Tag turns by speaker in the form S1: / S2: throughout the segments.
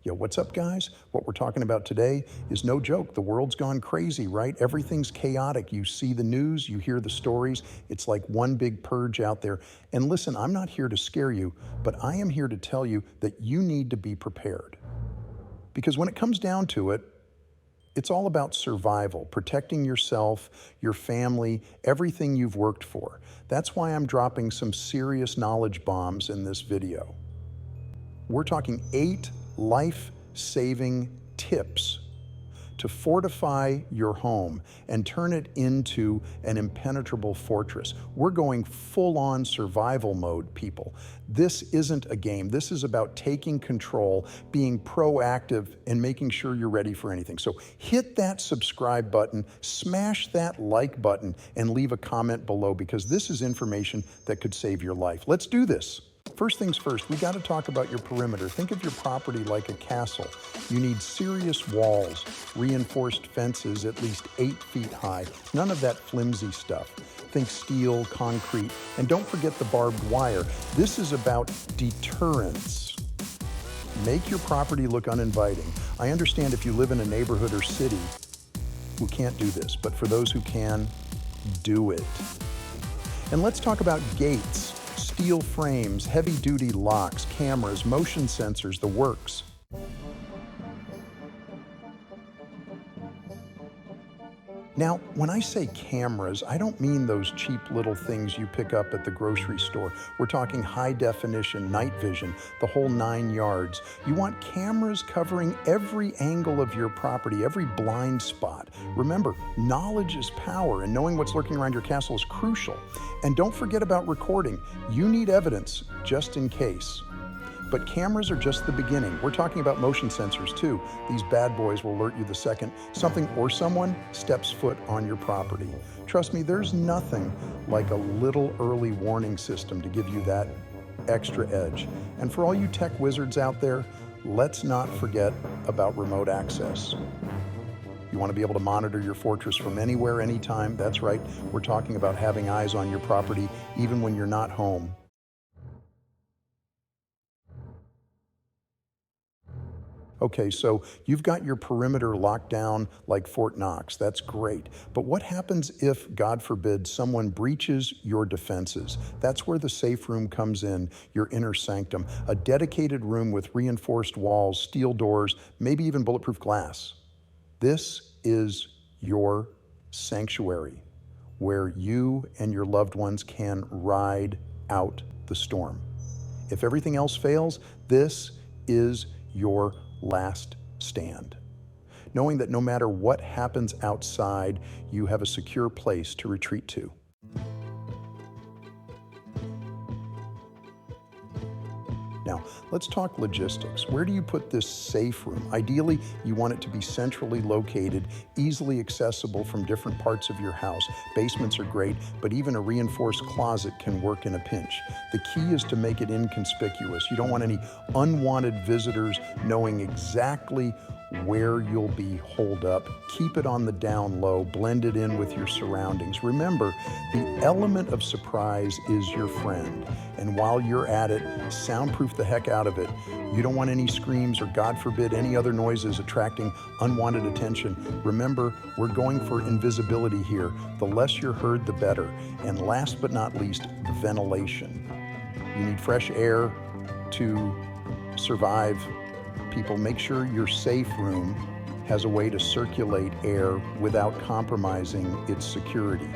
S1: Yo, what's up, guys? What we're talking about today is no joke. The world's gone crazy, right? Everything's chaotic. You see the news, you hear the stories. It's like one big purge out there. And listen, I'm not here to scare you, but I am here to tell you that you need to be prepared. Because when it comes down to it, it's all about survival, protecting yourself, your family, everything you've worked for. That's why I'm dropping some serious knowledge bombs in this video. We're talking 8 life-saving tips to fortify your home and turn it into an impenetrable fortress. We're going full-on survival mode, people. This isn't a game. This is about taking control, being proactive, and making sure you're ready for anything. So hit that subscribe button, smash that like button, and leave a comment below because this is information that could save your life. Let's do this. First things first, we got to talk about your perimeter. Think of your property like a castle. You need serious walls, reinforced fences at least 8 feet high, none of that flimsy stuff. Think steel, concrete, and don't forget the barbed wire. This is about deterrence. Make your property look uninviting. I understand if you live in a neighborhood or city who can't do this, but for those who can, do it. And let's talk about gates. Steel frames, heavy-duty locks, cameras, motion sensors, the works. Now, when I say cameras, I don't mean those cheap little things you pick up at the grocery store. We're talking high definition, night vision, the whole 9 yards. You want cameras covering every angle of your property, every blind spot. Remember, knowledge is power, and knowing what's lurking around your castle is crucial. And don't forget about recording. You need evidence just in case. But cameras are just the beginning. We're talking about motion sensors too. These bad boys will alert you the second something or someone steps foot on your property. Trust me, there's nothing like a little early warning system to give you that extra edge. And for all you tech wizards out there, let's not forget about remote access. You want to be able to monitor your fortress from anywhere, anytime. That's right. We're talking about having eyes on your property even when you're not home. Okay, so you've got your perimeter locked down like Fort Knox. That's great. But what happens if, God forbid, someone breaches your defenses? That's where the safe room comes in, your inner sanctum, a dedicated room with reinforced walls, steel doors, maybe even bulletproof glass. This is your sanctuary where you and your loved ones can ride out the storm. If everything else fails, this is your last stand. Knowing that no matter what happens outside, you have a secure place to retreat to. Now, let's talk logistics. Where do you put this safe room? Ideally, you want it to be centrally located, easily accessible from different parts of your house. Basements are great, but even a reinforced closet can work in a pinch. The key is to make it inconspicuous. You don't want any unwanted visitors knowing exactly where you'll be holed up. Keep it on the down low, blend it in with your surroundings. Remember, the element of surprise is your friend. And while you're at it, soundproof the heck out of it. You don't want any screams or, God forbid, any other noises attracting unwanted attention. Remember, we're going for invisibility here. The less you're heard, the better. And last but not least, ventilation. You need fresh air to survive. People, make sure your safe room has a way to circulate air without compromising its security.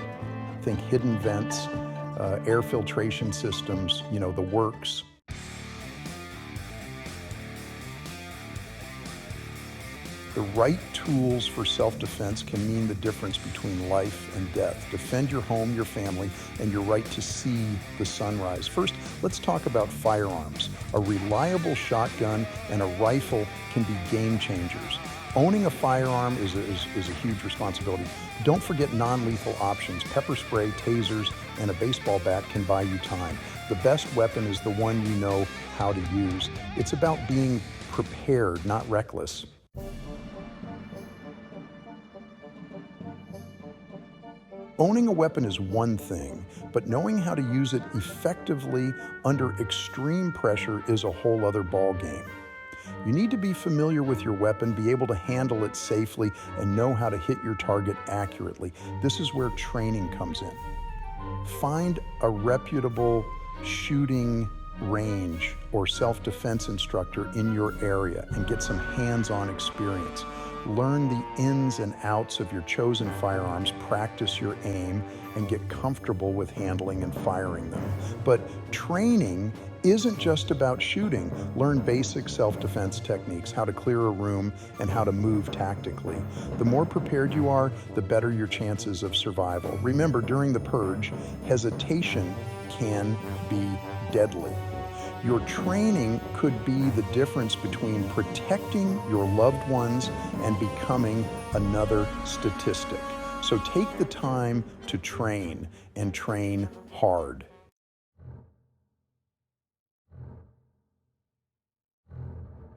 S1: Think hidden vents, air filtration systems, the works. The right tools for self-defense can mean the difference between life and death. Defend your home, your family, and your right to see the sunrise. First, let's talk about firearms. A reliable shotgun and a rifle can be game changers. Owning a firearm is a huge responsibility. Don't forget non-lethal options. Pepper spray, tasers, and a baseball bat can buy you time. The best weapon is the one you know how to use. It's about being prepared, not reckless. Owning a weapon is one thing, but knowing how to use it effectively under extreme pressure is a whole other ballgame. You need to be familiar with your weapon, be able to handle it safely, and know how to hit your target accurately. This is where training comes in. Find a reputable shooting range or self-defense instructor in your area and get some hands-on experience. Learn the ins and outs of your chosen firearms, practice your aim, and get comfortable with handling and firing them. But training isn't just about shooting. Learn basic self-defense techniques, how to clear a room, and how to move tactically. The more prepared you are, the better your chances of survival. Remember, during the purge, hesitation can be deadly. Your training could be the difference between protecting your loved ones and becoming another statistic. So take the time to train, and train hard.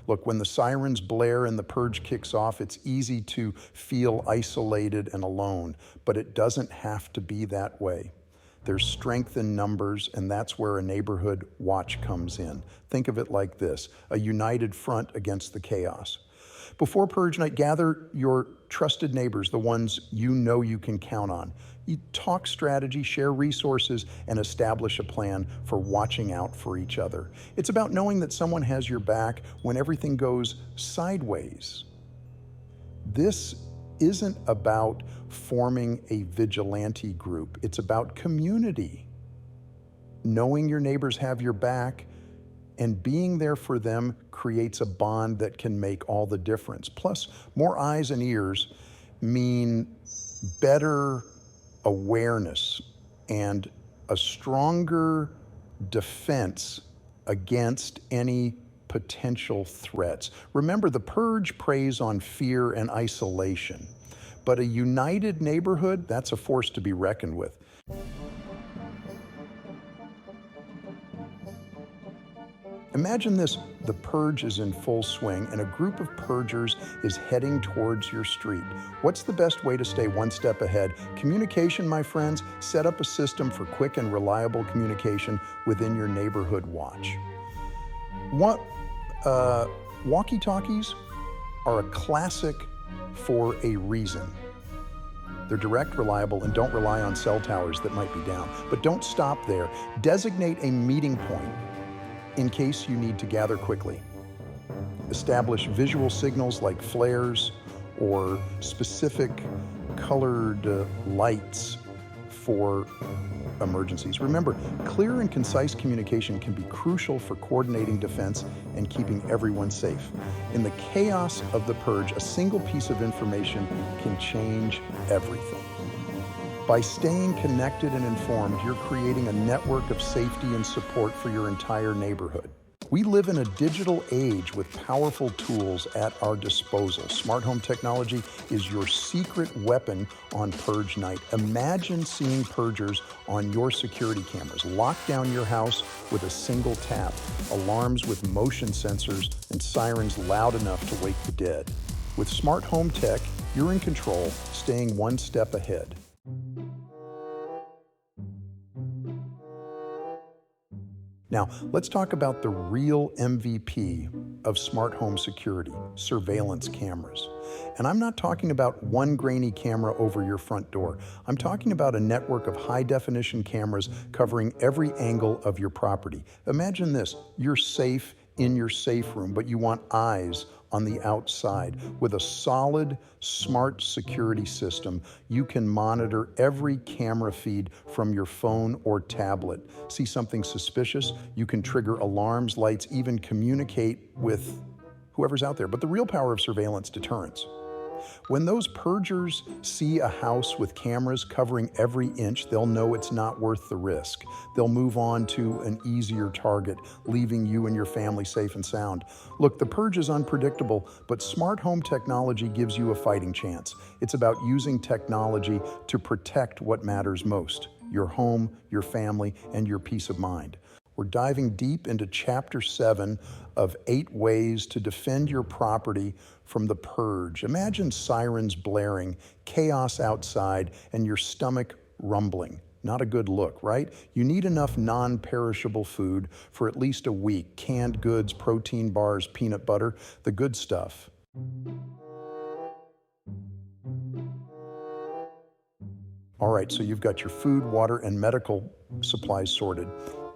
S1: Look, when the sirens blare and the purge kicks off, it's easy to feel isolated and alone, but it doesn't have to be that way. There's strength in numbers, and that's where a neighborhood watch comes in. Think of it like this: a united front against the chaos. Before Purge Night, gather your trusted neighbors, the ones you know you can count on. You talk strategy, share resources, and establish a plan for watching out for each other. It's about knowing that someone has your back when everything goes sideways. This isn't about forming a vigilante group. It's about community. Knowing your neighbors have your back and being there for them creates a bond that can make all the difference. Plus, more eyes and ears mean better awareness and a stronger defense against any potential threats. Remember, the purge preys on fear and isolation, but a united neighborhood, that's a force to be reckoned with. Imagine this: the purge is in full swing and a group of purgers is heading towards your street. What's the best way to stay one step ahead? Communication, my friends. Set up a system for quick and reliable communication within your neighborhood watch. Walkie-talkies are a classic for a reason. They're direct, reliable, and don't rely on cell towers that might be down. But don't stop there. Designate a meeting point in case you need to gather quickly. Establish visual signals like flares or specific colored lights for emergencies. Remember, clear and concise communication can be crucial for coordinating defense and keeping everyone safe. In the chaos of the purge, a single piece of information can change everything. By staying connected and informed, you're creating a network of safety and support for your entire neighborhood. We live in a digital age with powerful tools at our disposal. Smart home technology is your secret weapon on Purge Night. Imagine seeing purgers on your security cameras. Lock down your house with a single tap. Alarms with motion sensors and sirens loud enough to wake the dead. With smart home tech, you're in control, staying one step ahead. Now, let's talk about the real MVP of smart home security: surveillance cameras. And I'm not talking about one grainy camera over your front door. I'm talking about a network of high-definition cameras covering every angle of your property. Imagine this: you're safe in your safe room, but you want eyes on the outside. With a solid, smart security system, you can monitor every camera feed from your phone or tablet. See something suspicious? You can trigger alarms, lights, even communicate with whoever's out there. But the real power of surveillance: deterrence. When those purgers see a house with cameras covering every inch, they'll know it's not worth the risk. They'll move on to an easier target, leaving you and your family safe and sound. Look, the purge is unpredictable, but smart home technology gives you a fighting chance. It's about using technology to protect what matters most: your home, your family, and your peace of mind. We're diving deep into Chapter 7 of 8 ways to defend your property from the purge. Imagine sirens blaring, chaos outside, and your stomach rumbling. Not a good look, right? You need enough non-perishable food for at least a week. Canned goods, protein bars, peanut butter, the good stuff. All right, so you've got your food, water, and medical supplies sorted.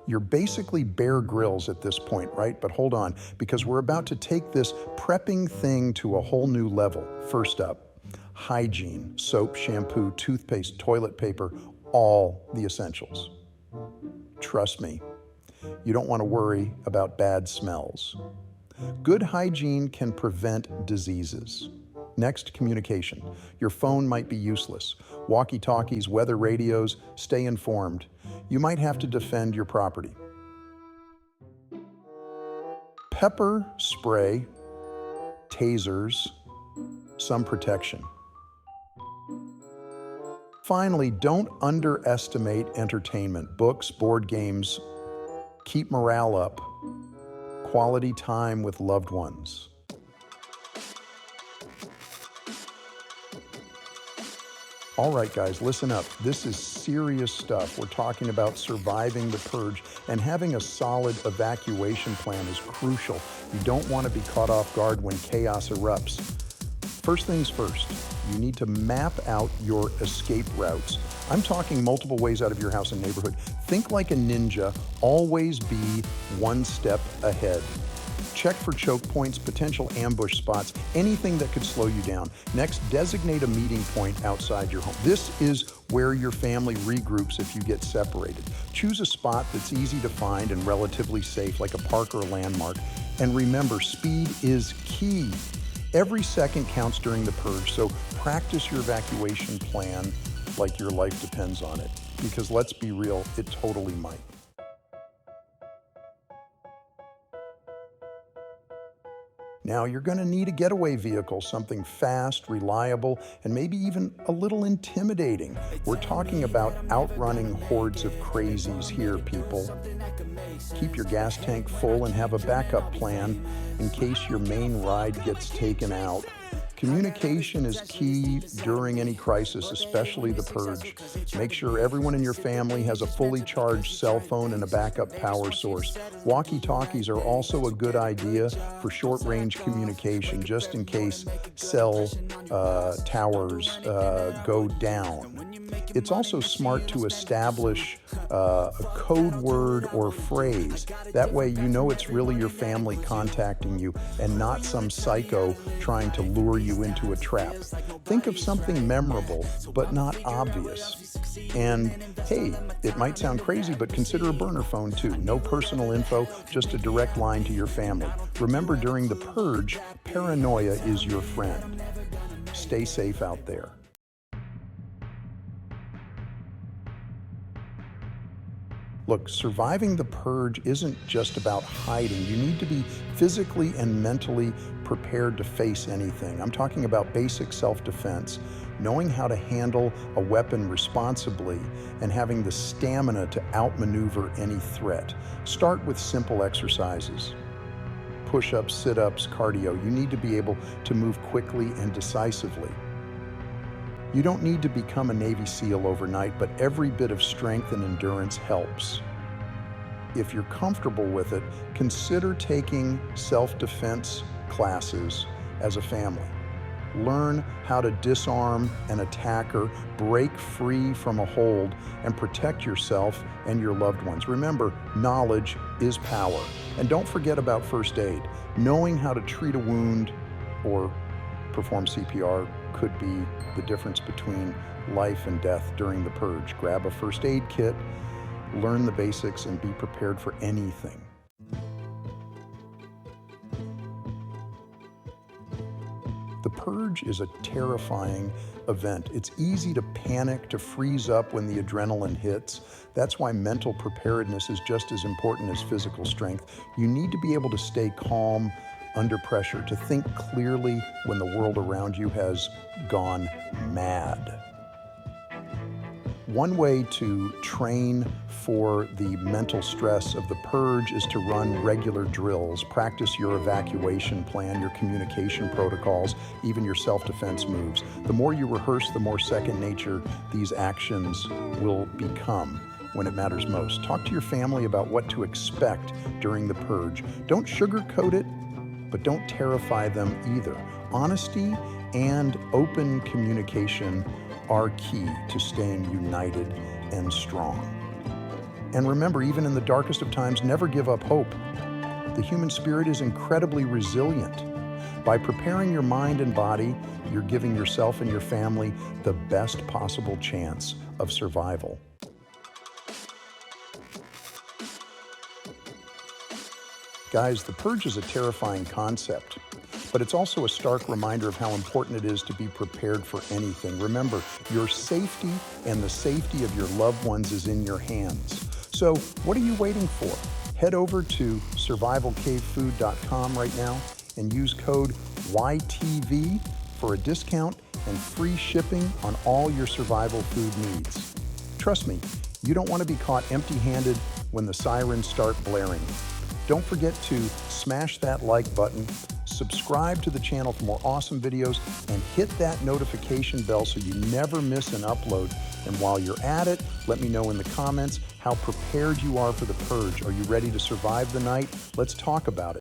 S1: You're basically Bear Grylls at this point, right? But hold on, because we're about to take this prepping thing to a whole new level. First up, hygiene, soap, shampoo, toothpaste, toilet paper, all the essentials. Trust me, you don't want to worry about bad smells. Good hygiene can prevent diseases. Next, communication. Your phone might be useless. Walkie-talkies, weather radios, stay informed. You might have to defend your property. Pepper spray, tasers, some protection. Finally, don't underestimate entertainment. Books, board games, keep morale up. Quality time with loved ones. All right, guys, listen up. This is serious stuff. We're talking about surviving the purge, and having a solid evacuation plan is crucial. You don't want to be caught off guard when chaos erupts. First things first, you need to map out your escape routes. I'm talking multiple ways out of your house and neighborhood. Think like a ninja, always be one step ahead. Check for choke points, potential ambush spots, anything that could slow you down. Next, designate a meeting point outside your home. This is where your family regroups if you get separated. Choose a spot that's easy to find and relatively safe, like a park or a landmark. And remember, speed is key. Every second counts during the purge, so practice your evacuation plan like your life depends on it. Because let's be real, it totally might. Now, you're going to need a getaway vehicle, something fast, reliable, and maybe even a little intimidating. We're talking about outrunning hordes of crazies here, people. Keep your gas tank full and have a backup plan in case your main ride gets taken out. Communication is key during any crisis, especially the purge. Make sure everyone in your family has a fully charged cell phone and a backup power source. Walkie-talkies are also a good idea for short-range communication, just in case cell towers go down. It's also smart to establish a code word or phrase. That way you know it's really your family contacting you and not some psycho trying to lure you into a trap. Think of something memorable, but not obvious. And hey, it might sound crazy, but consider a burner phone too. No personal info, just a direct line to your family. Remember, during the purge, paranoia is your friend. Stay safe out there. Look, surviving the purge isn't just about hiding. You need to be physically and mentally prepared to face anything. I'm talking about basic self-defense, knowing how to handle a weapon responsibly, and having the stamina to outmaneuver any threat. Start with simple exercises. Push-ups, sit-ups, cardio. You need to be able to move quickly and decisively. You don't need to become a Navy SEAL overnight, but every bit of strength and endurance helps. If you're comfortable with it, consider taking self-defense classes as a family. Learn how to disarm an attacker, break free from a hold, and protect yourself and your loved ones. Remember, knowledge is power. And don't forget about first aid. Knowing how to treat a wound or perform CPR could be the difference between life and death during the purge. Grab a first aid kit, learn the basics, and be prepared for anything. The purge is a terrifying event. It's easy to panic, to freeze up when the adrenaline hits. That's why mental preparedness is just as important as physical strength. You need to be able to stay calm under pressure, to think clearly when the world around you has gone mad. One way to train for the mental stress of the purge is to run regular drills, practice your evacuation plan, your communication protocols, even your self-defense moves. The more you rehearse, the more second nature these actions will become when it matters most. Talk to your family about what to expect during the purge. Don't sugarcoat it, but don't terrify them either. Honesty and open communication are key to staying united and strong. And remember, even in the darkest of times, never give up hope. The human spirit is incredibly resilient. By preparing your mind and body, you're giving yourself and your family the best possible chance of survival. Guys, the purge is a terrifying concept, but it's also a stark reminder of how important it is to be prepared for anything. Remember, your safety and the safety of your loved ones is in your hands. So what are you waiting for? Head over to survivalcavefood.com right now and use code YTV for a discount and free shipping on all your survival food needs. Trust me, you don't want to be caught empty-handed when the sirens start blaring. Don't forget to smash that like button, subscribe to the channel for more awesome videos, and hit that notification bell so you never miss an upload. And while you're at it, let me know in the comments how prepared you are for the purge. Are you ready to survive the night? Let's talk about it.